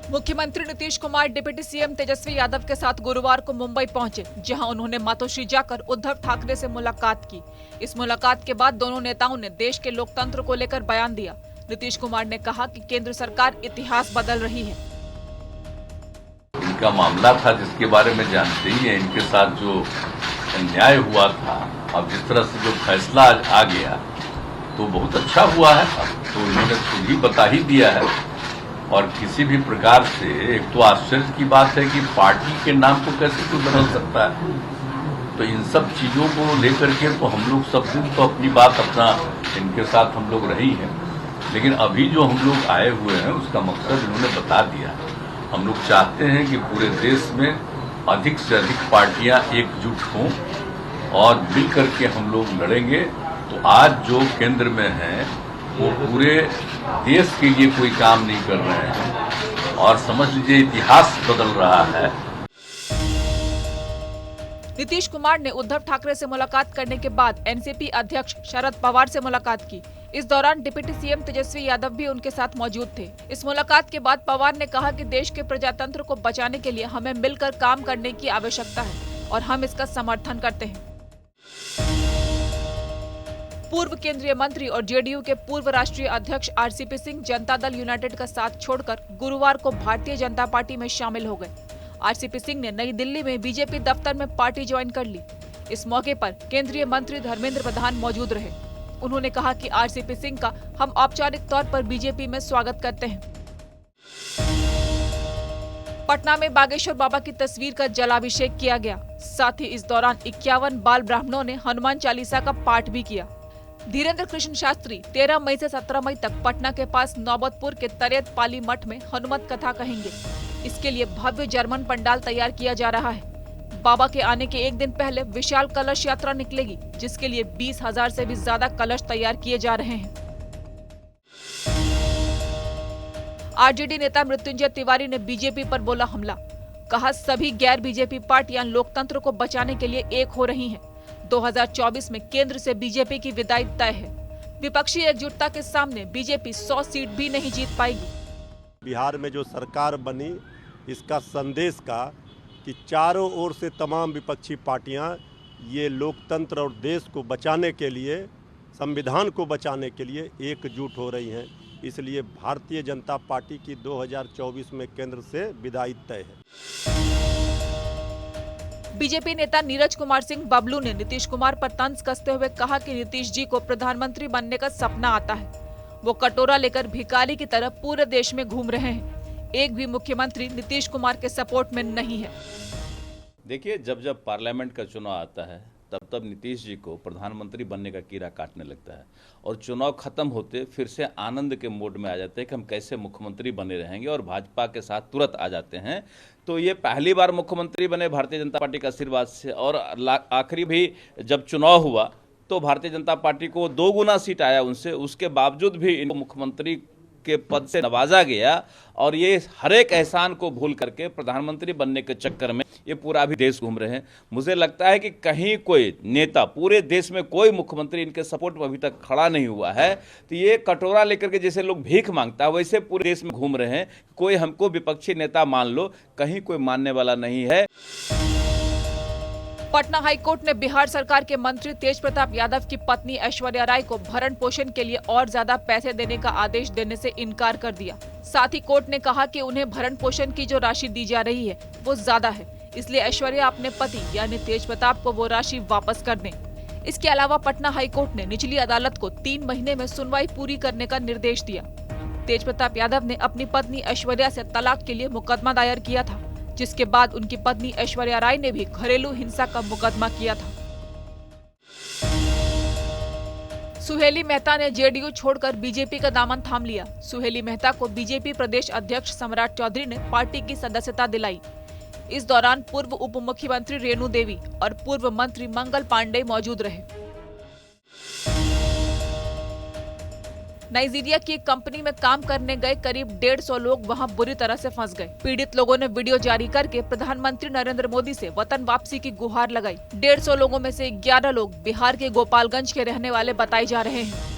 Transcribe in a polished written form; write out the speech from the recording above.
मुख्यमंत्री Nitish Kumar deputy CM Tejashwi Yadav के साथ गुरुवार को मुंबई पहुंचे, जहां उन्होंने मातोश्री जाकर उद्धव ठाकरे से मुलाकात की। इस मुलाकात के बाद दोनों नेताओं ने देश के लोकतंत्र को लेकर बयान दिया। नीतीश कुमार ने कहा कि केंद्र सरकार इतिहास बदल रही है। इनका मामला था जिसके बारे में जानते ही है, इनके साथ जो अन्याय हुआ था, अब जिस तरह से जो फैसला आज आ गया तो बहुत अच्छा हुआ है। अब तो इन्होंने खुद ही बता ही दिया है। और किसी भी प्रकार से एक तो आश्चर्य की बात है कि पार्टी के नाम को कैसे कोई बदल सकता है। तो इन सब चीजों को लेकर के तो हम लोग सब दिन तो अपनी बात अपना इनके साथ हम लोग रही हैं, लेकिन अभी जो हम लोग आए हुए हैं उसका मकसद इन्होंने बता दिया। हम लोग चाहते हैं कि पूरे देश में अधिक से अधिक पार्टियां एकजुट हों और मिल करके हम लोग लड़ेंगे। तो आज जो केंद्र में है वो पूरे देश के लिए कोई काम नहीं कर रहे हैं और समझ लीजिए इतिहास बदल रहा है। नीतीश कुमार ने उद्धव ठाकरे से मुलाकात करने के बाद एनसीपी अध्यक्ष शरद पवार से मुलाकात की। इस दौरान डिप्टी सीएम तेजस्वी यादव भी उनके साथ मौजूद थे। इस मुलाकात के बाद पवार ने कहा कि देश के प्रजातंत्र को बचाने के लिए हमें मिलकर काम करने की आवश्यकता है और हम इसका समर्थन करते हैं। पूर्व केंद्रीय मंत्री और जेडीयू के पूर्व राष्ट्रीय अध्यक्ष आरसीपी सिंह जनता दल यूनाइटेड का साथ छोड़कर गुरुवार को भारतीय जनता पार्टी में शामिल हो गए। आरसीपी सिंह ने नई दिल्ली में बीजेपी दफ्तर में पार्टी ज्वाइन कर ली। इस मौके पर केंद्रीय मंत्री धर्मेंद्र प्रधान मौजूद रहे। उन्होंने कहा कि आरसीपी सिंह का हम औपचारिक तौर पर बीजेपी में स्वागत करते हैं। पटना में बागेश्वर बाबा की तस्वीर का जलाभिषेक किया गया। साथ ही इस दौरान 51 बाल ब्राह्मणों ने हनुमान चालीसा का पाठ भी किया। धीरेन्द्र कृष्ण शास्त्री 13 मई से 17 मई तक पटना के पास नौबतपुर के तरेत पाली मठ में हनुमत कथा कहेंगे। इसके लिए भव्य जर्मन पंडाल तैयार किया जा रहा है। बाबा के आने के एक दिन पहले विशाल कलश यात्रा निकलेगी, जिसके लिए 20,000 से भी ज्यादा कलश तैयार किए जा रहे हैं। आरजेडी नेता मृत्युंजय तिवारी ने बीजेपी पर बोला हमला। कहा सभी गैर बीजेपी पार्टियां लोकतंत्र को बचाने के लिए एक हो रही हैं। 2024 में केंद्र से बीजेपी की विदाई तय है। विपक्षी एकजुटता के सामने बीजेपी 100 सीट भी नहीं जीत पाएगी। बिहार में जो सरकार बनी, इसका संदेश का कि चारों ओर से तमाम विपक्षी पार्टियां ये लोकतंत्र और देश को बचाने के लिए, संविधान को बचाने के लिए एकजुट हो रही हैं। इसलिए भारतीय जनता पार्टी की 2024 में केंद्र से विदाई तय है। बीजेपी नेता नीरज कुमार सिंह बबलू ने नीतीश कुमार पर तंज कसते हुए कहा कि नीतीश जी को प्रधानमंत्री बनने का सपना आता है। वो कटोरा लेकर भिखारी की तरह पूरे देश में घूम रहे हैं। एक भी मुख्यमंत्री नीतीश कुमार के सपोर्ट में नहीं है। देखिए, जब पार्लियामेंट का चुनाव आता है तब नीतीश जी को प्रधानमंत्री बनने का कीड़ा काटने लगता है और चुनाव खत्म होते फिर से आनंद के मोड में आ जाते हैं कि हम कैसे मुख्यमंत्री बने रहेंगे और भाजपा के साथ तुरंत आ जाते हैं। तो ये पहली बार मुख्यमंत्री बने भारतीय जनता पार्टी के आशीर्वाद से, और आखिरी भी जब चुनाव हुआ तो भारतीय जनता पार्टी को 2 गुना सीट आया उनसे, उसके बावजूद भी इनको मुख्यमंत्री के पद से नवाजा गया। और ये हर एक एहसान को भूल करके प्रधानमंत्री बनने के चक्कर में ये पूरा भी देश घूम रहे हैं। मुझे लगता है कि कहीं कोई नेता, पूरे देश में कोई मुख्यमंत्री इनके सपोर्ट में अभी तक खड़ा नहीं हुआ है। तो ये कटोरा लेकर के जैसे लोग भीख मांगता है, वैसे पूरे देश में घूम रहे हैं। कोई हमको विपक्षी नेता मान लो, कहीं कोई मानने वाला नहीं है। पटना हाईकोर्ट ने बिहार सरकार के मंत्री तेज प्रताप यादव की पत्नी ऐश्वर्या राय को भरण पोषण के लिए और ज्यादा पैसे देने का आदेश देने से इनकार कर दिया। साथ ही कोर्ट ने कहा कि उन्हें भरण पोषण की जो राशि दी जा रही है वो ज्यादा है, इसलिए ऐश्वर्या अपने पति यानी तेज प्रताप को वो राशि वापस कर दें। इसके अलावा पटना हाईकोर्ट ने निचली अदालत को 3 महीने में सुनवाई पूरी करने का निर्देश दिया। तेज प्रताप यादव ने अपनी पत्नी ऐश्वर्या से तलाक के लिए मुकदमा दायर किया था, जिसके बाद उनकी पत्नी ऐश्वर्या राय ने भी घरेलू हिंसा का मुकदमा किया था। सुहेली मेहता ने जेडीयू छोड़कर बीजेपी का दामन थाम लिया। सुहेली मेहता को बीजेपी प्रदेश अध्यक्ष सम्राट चौधरी ने पार्टी की सदस्यता दिलाई। इस दौरान पूर्व उप मुख्यमंत्री रेणु देवी और पूर्व मंत्री मंगल पांडे मौजूद रहे। नाइजीरिया की एक कंपनी में काम करने गए करीब 150 लोग वहां बुरी तरह से फंस गए। पीड़ित लोगों ने वीडियो जारी करके प्रधानमंत्री नरेंद्र मोदी से वतन वापसी की गुहार लगाई। 150 लोगों में से 11 लोग बिहार के गोपालगंज के रहने वाले बताए जा रहे हैं।